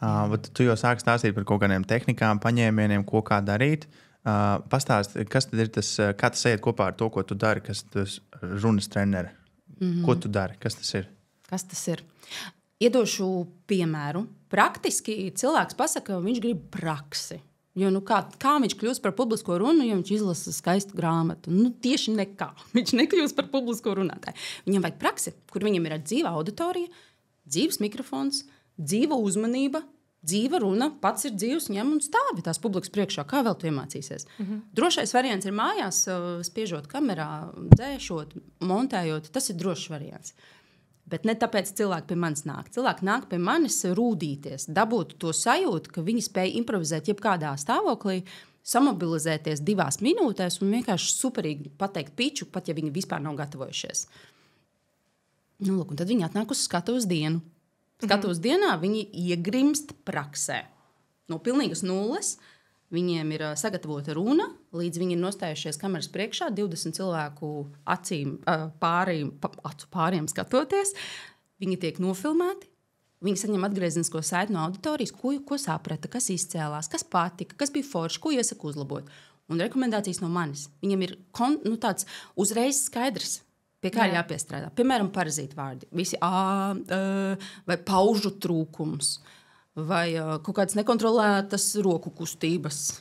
Bet tu jau sāki stāstīt par kaut kādiem tehnikām, paņēmieniem, ko kā darīt. Pastāst, kas tad ir tas, kā tas iet kopā ar to, ko tu dari, kas tas runas treneri? Ko tu dari? Kas tas ir? Kas tas ir? Iedošu piemēru. Praktiski cilvēks pasaka, ka viņš grib praksi. Jo, kā viņš kļūst par publisko runu, ja viņš izlasa skaistu grāmatu? Tieši nekā. Viņš nekļūst par publisko runātāju. Viņam vajag praksi, kur viņam ir dzīva auditorija, dzīves mikrofons, dzīva uzmanība, dzīva runa, pats ir dzīvs, ņem un stāvi tās publikas priekšā. Kā vēl tu iemācīsies? Drošais variants ir mājās, spiežot kamerā, dzēšot, montējot. Tas ir drošs variants. Bet ne tāpēc cilvēki pie manis nāk. Cilvēki nāk pie manis rūdīties, dabūt to sajūtu, ka viņi spēj improvizēt jebkādā stāvoklī, samobilizēties 2 minūtēs un vienkārši superīgi pateikt piču, pat ja viņi vispār nav gatavojušies. Un tad viņi atnāk uz skatuves dienu. Skatuves dienā viņi iegrimst praksē. No pilnīgas nulles. Viņiem ir sagatavota runa, līdz viņi ir nostājušies kameras priekšā, 20 cilvēku acīm pāriem skatoties. Viņi tiek nofilmēti, viņi saņem atgriezenisko saiti no auditorijas, ko saprata, kas izcēlās, kas patika, kas bija forši, ko iesaka uzlabot. Un rekomendācijas no manis. Viņam ir tāds uzreiz skaidrs, pie kā ir jāpiestrādā. Piemēram, parazītu vārdi. Visi vai paužu trūkums. Vai kaut kādas nekontrolētas roku kustības,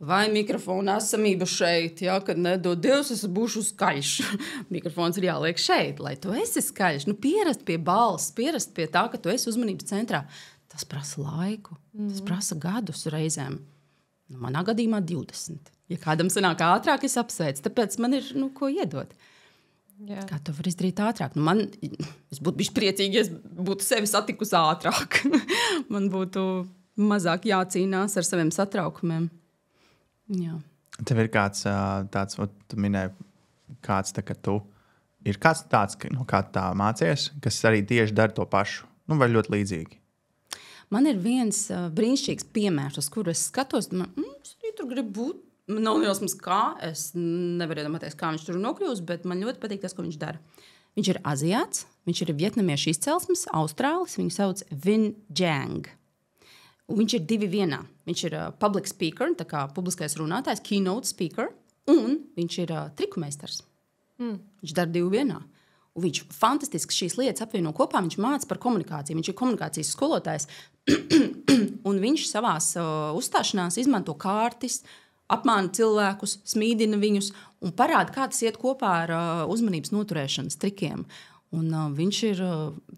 vai mikrofona esamība šeit, kad nedod Dievs, es būšu skaļš. Mikrofons ir jāliek šeit, lai tu esi skaļš. Pierast pie balss, pierast pie tā, ka tu esi uzmanības centrā. Tas prasa laiku, tas prasa gadus reizēm. Manā gadījumā 20. Ja kādam sanāk ātrāk, es apsveicu, tāpēc man ir ko iedot. Jā. Kā to var izdarīt ātrāk? Es būtu bijis priecīgi, ja es būtu sevi satikusi ātrāk. Man būtu mazāk jācīnās ar saviem satraukumiem. Jā. Tev ir kāds tāds, tu minēji, kāds tā, ka tu ir kāds tāds, kā tā mācies, kas arī tieši dara to pašu, vai ļoti līdzīgi? Man ir viens brīnišķīgs piemērs, uz kuru es skatos, es arī tur gribu būt. Nav jausmas kā, es nevaru iedomāties, kā viņš tur nokļūst, bet man ļoti patīk tas, ko viņš dara. Viņš ir aziāts, viņš ir vietnamiešu izcelsmes, austrālis, viņu sauc Vinh Giang. Un viņš ir 2 vienā. Viņš ir public speaker, tā kā publiskais runātājs, keynote speaker, un viņš ir trikumeistars. Viņš dara 2 vienā. Un viņš fantastiski šīs lietas apvieno kopā, viņš māca par komunikāciju, viņš ir komunikācijas skolotājs, un viņš savās uzstāšanās izmanto kārtis, apmāna cilvēkus, smīdina viņus un parāda, kā tas iet kopā ar uzmanības noturēšanas trikiem. Un viņš ir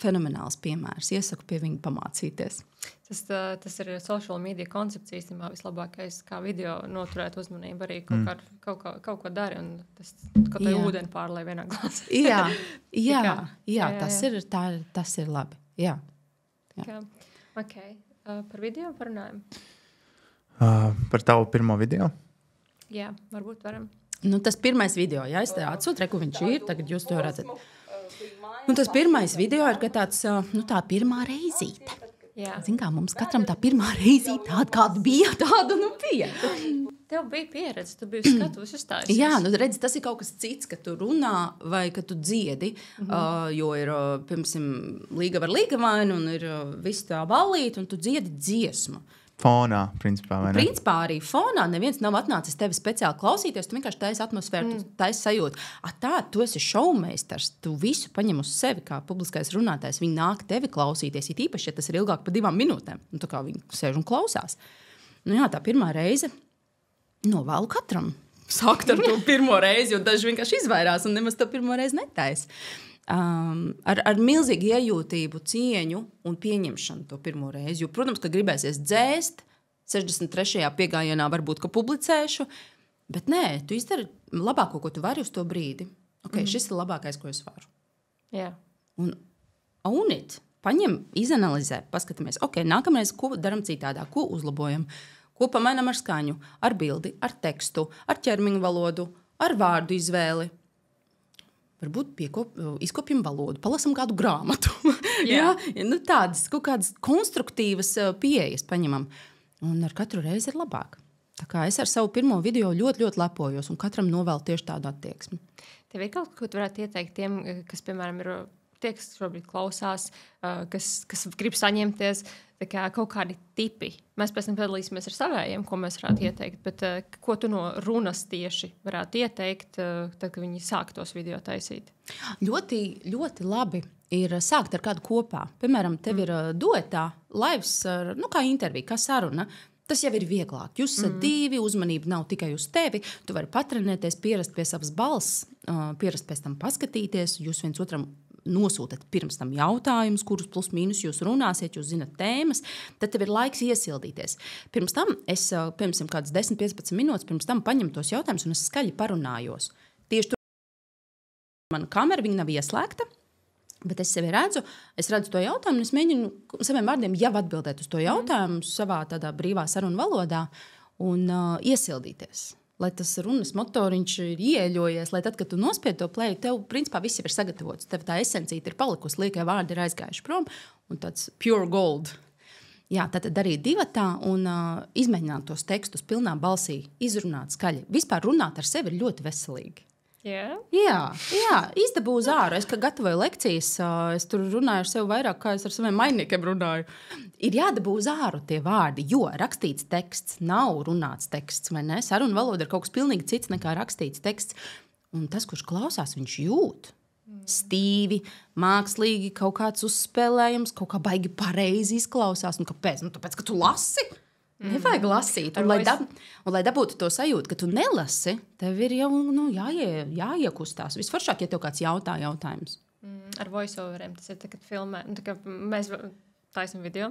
fenomenāls piemērs. Iesaku pie viņa pamācīties. Tas ir social media koncepcijas, vislabākais, kā video noturēt uzmanību. Arī kaut ko dari, un kaut kā ūdeni pārlai vienā glāzē. Jā, tas ir labi. Jā. Okay. Par video parunājam? Par tavu pirmo video? Jā, varbūt varam. Tas pirmais video, es te atsūtu, kur viņš ir, tagad jūs to redzat. Tas pirmais video ir tāds, tā pirmā reizīte. Zin kā, mums katram tā pirmā reizīte tāda, kāda bija, tāda bija. Tev bija pieredze, tu biji skatuves uzstājusies. Jā, redz, tas ir kaut kas cits, ka tu runā vai ka tu dziedi, jo ir, piemēram, līga var līgavaini un ir viss tā ballīt, un tu dziedi dziesmu. Fonā, principā, vai ne? Principā arī fonā neviens nav atnācis tevi speciāli klausīties, tu vienkārši taisi atmosfēru, tu taisi sajūtu. Tu esi šoumeistars, tu visu paņem uz sevi kā publiskais runātājs, viņi nāk tevi klausīties, it īpaši, ja tas ir ilgāk par 2 minūtēm. Tā kā viņi sēž un klausās. Tā pirmā reize novēlu katram sākt ar to pirmo reizi, jo daži vienkārši izvairās un nemaz to pirmo reizi netais. Ar milzīgu iejūtību, cieņu un pieņemšanu to pirmo reizi. Jo, protams, ka gribēsies dzēst, 63. piegājienā varbūt, ka publicēšu, bet nē, tu izdari labāko, ko tu vari uz to brīdi. Šis ir labākais, ko es varu. Jā. Un own it, paņem, izanalizē, paskatāmies, nākamreiz, ko daram citādāk, ko uzlabojam, ko pamainam ar skaņu, ar bildi, ar tekstu, ar ķermeņa valodu, ar vārdu izvēli. Varbūt izkopjam valodu, palasam kādu grāmatu. Tādas kaut kādas konstruktīvas pieejas paņemam. Un ar katru reizi ir labāk. Tā kā es ar savu pirmo video ļoti, ļoti lepojos un katram novēlu tieši tādu attieksmi. Tev ir kaut ko, tu varētu ieteikt tiem, kas, piemēram, ir tie, kas šobrīd klausās, kas grib saņemties, tā kā kaut kādi tipi. Mēs pēc tam padalīsimies ar savējiem, ko mēs varētu ieteikt, bet ko tu no runas tieši varētu ieteikt, tad, kad viņi sāk tos video taisīt? Ļoti, ļoti labi ir sākt ar kādu kopā. Piemēram, tev ir duetā laivs, kā intervija, kā saruna. Tas jau ir vieglāk. Jūs esat divi, uzmanība nav tikai uz tevi. Tu vari patrenēties, pierast pie savas balss, pierast pēc tam paskatīties. Jūs viens otram nosūtat pirms tam jautājumus, kurus plus mīnus jūs runāsiet, jūs zinat tēmas. Tad tev ir laiks iesildīties. Pirms tam es, piemēram, kādas 10-15 minūtes pirms tam paņemu tos jautājumus un es skaļi parunājos. Tieši tur mana kamera, viņa nav ieslēgta. Bet es sevi redzu to jautājumu, un es mēģinu saviem vārdiem jau atbildēt uz to jautājumu savā tādā brīvā sarunu valodā un iesildīties. Lai tas runas motoriņš ir ieeļojies, lai tad, kad tu nospied to plēju, tev principā viss ir sagatavots. Tev tā esencīte ir palikusi, liekie vārdi ir aizgājuši prom, un tāds pure gold. Jā, tad darīt divatā un izmēģināt tos tekstus pilnā balsī, izrunāt skaļi. Vispār runāt ar sevi ir ļoti veselīgi. Yeah. Jā, izdabūju uz āru. Es, kad gatavoju lekcijas, es tur runāju ar sevi vairāk, kā es ar saviem mainiekiem runāju. Ir jādabū uz āru tie vārdi, jo rakstīts teksts nav runāts teksts, vai ne? Saruna valoda ir kaut kas pilnīgi cits nekā rakstīts teksts. Un tas, kurš klausās, viņš jūt. Stīvi, mākslīgi, kaut kāds uzspēlējums, kaut kā baigi pareizi izklausās. Un kāpēc? Tāpēc, ka tu lasi. Nevajag lasīt. Un, lai dabūtu to sajūtu, ka tu nelasi, tev ir jau jāiekustās. Visforšāk, ja tev kāds jautājumus. Ar voiceoveriem tas ir, kad filmē. Tā kā mēs taisam video,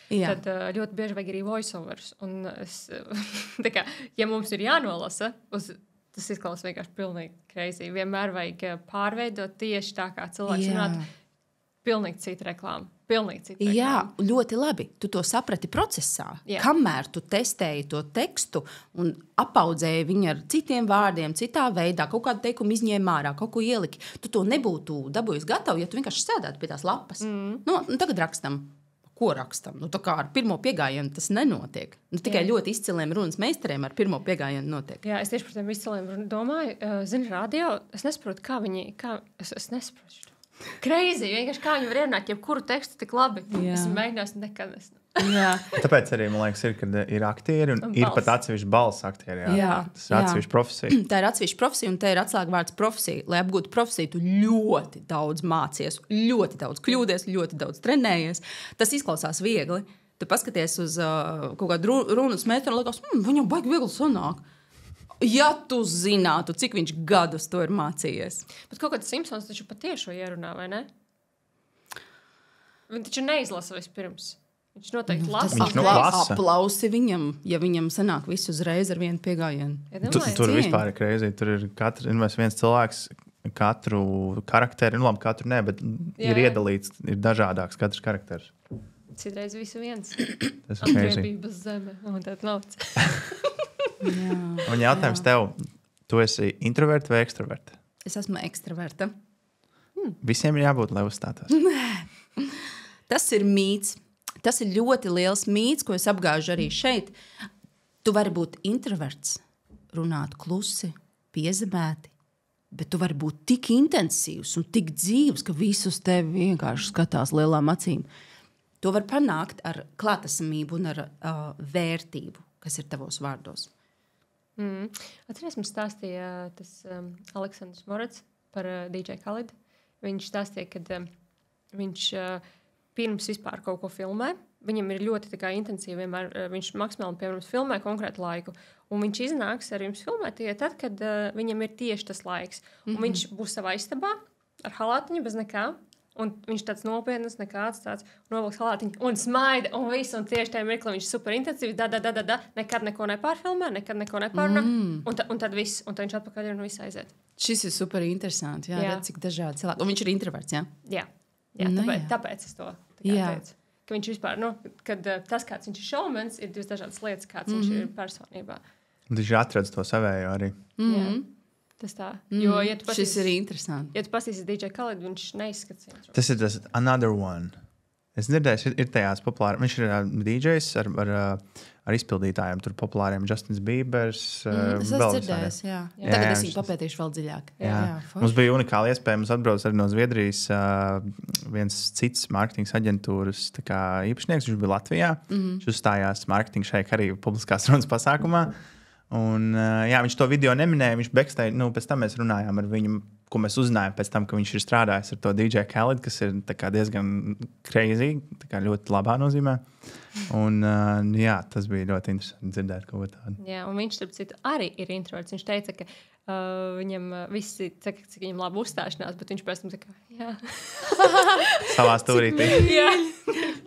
tad ļoti bieži vajag arī voiceovers. Un tā kā, ja mums ir jānolasa, tas izklausās vienkārši pilnīgi crazy. Vienmēr vajag pārveidot tieši tā, kā cilvēks runāt. Pilnīgi cita reklāma. Jā, ļoti labi. Tu to saprati procesā. Jā. Kamēr tu testēji to tekstu un apaudzēji viņu ar citiem vārdiem, citā veidā, kaut kādu teikumu izņēmi ārā, kaut ko ieliki, tu to nebūtu dabūjis gatavu, ja tu vienkārši sēdētu pie tās lapas. Tagad rakstam. Ko rakstam? Tā kā ar pirmo piegājienu tas nenotiek. Tikai ļoti izciliem runas meistariem ar pirmo piegājienu notiek. Jā, es tieši par tiem izciliem domāju. Zini, radio, es nesaprotu, es nesaprotu. Crazy, vienkārši kā viņi var ierunāt jebkuru tekstu tik labi. Es mēģināju nekad. Tāpēc arī, man liekas, kad ir aktieri un ir pat atsevišķi balss aktieri. Tas ir atsevišķi profesija. Tā ir atsevišķi profesija un te ir atslēgvārds profesija. Lai apgūtu profesiju, tu ļoti daudz mācies, ļoti daudz kļūdies, ļoti daudz trenējies. Tas izklausās viegli. Tu paskaties uz kaut kādu runas meistaru un liekas, viņam baigi viegli sanāk. Ja tu zinātu, cik viņš gadus to ir mācījies. Bet kaut kāds Simpsons taču patiešo ierunā, vai ne? Viņš taču neizlasa vispirms. Viņš noteikti lasa. Viņš lasa. Aplausi viņam, ja viņam sanāk visu uzreiz ar vienu piegājienu. Tur vispār ir crazy. Tur ir viens cilvēks, katru karakteri, labi, katru ne, bet ir iedalīts, ir dažādāks katrs karakteris. Citreiz visu viens. Tas ir crazy. Apģērbības zeme. Un tad nauds. Un jautājums tev, tu esi introverta vai ekstraverta? Es esmu ekstraverta. Visiem ir jābūt, lai uzstātos. Tas ir mīts. Tas ir ļoti liels mīts, ko es apgāžu arī šeit. Tu vari būt introverts, runāt klusi, piezemēti, bet tu vari būt tik intensīvs un tik dzīvs, ka visus tevi vienkārši skatās lielām acīm. To var panākt ar klātesamību un ar vērtību, kas ir tavos vārdos. Atceries, mums stāstīja tas Aleksandrs Morets par DJ Khalid. Viņš stāstīja, ka viņš pirms vispār kaut ko filmē. Viņam ir ļoti intensīvi vienmēr. Viņš maksimāli, piemēram, filmē konkrētu laiku. Un viņš iznāks ar jums filmēt tikai tad, kad viņam ir tieši tas laiks. Un viņš būs savā istabā ar halātiņu bez nekā. Un viņš tāds nopietnas, nekāds tāds novilks halātiņu un smaida un visu. Un tieši tajā mirklī viņš super intensīvi, nekad neko nepārfilmē, nekad neko nepārunā. Un tad viss, un tad viņš atpakaļ un viss aiziet. Šis ir super interesanti, redz, cik dažādi cilvēki. Un viņš ir introverts, jā? Jā, tāpēc es to teicu. Ka viņš vispār, kad tas, kāds viņš ir šovmens, ir divas dažādas lietas, kāds viņš ir personībā. Viņš atradz to savējo arī. Tas tā. Jo, ja tu šis ir interesanti. Ja tu pastīsies DJ Khalid, viņš neizskatās. Tas ir tas Another One. Es dzirdēju, ir tajās populāri. Viņš ir DJs ar ar izpildītājiem, tur populāriem Justins Biebers. Es esmu dzirdējis, jā. Tagad es viņu papētīšu vēl dziļāk. Jā. Mums bija unikāla iespēja, mums atbrauc arī no Zviedrijas viens cits mārketinga aģentūras īpašnieks, viņš bija Latvijā. Viņš uzstājās mārketinga šeit arī publiskās runas pasākumā. Un, viņš to video neminēja, viņš backstage, pēc tam mēs runājām ar viņu, ko mēs uzzinājām pēc tam, ka viņš ir strādājis ar to DJ Khaled, kas ir diezgan crazy, ļoti labā nozīmē. Un, tas bija ļoti interesanti dzirdēt kaut ko tādu. Jā, un viņš, starp citu, arī ir introverts. Viņš teica, ka viņam visi saka, cik viņam labi uzstāšanās, bet viņš pēc tam saka, jā. Savā stūrītī. Jā.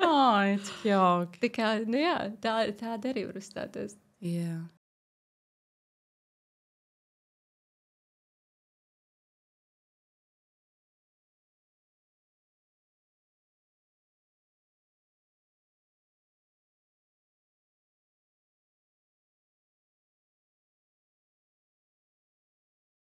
Ai, cik jauki. Tā kā, tāda arī var uzstāties. Jā.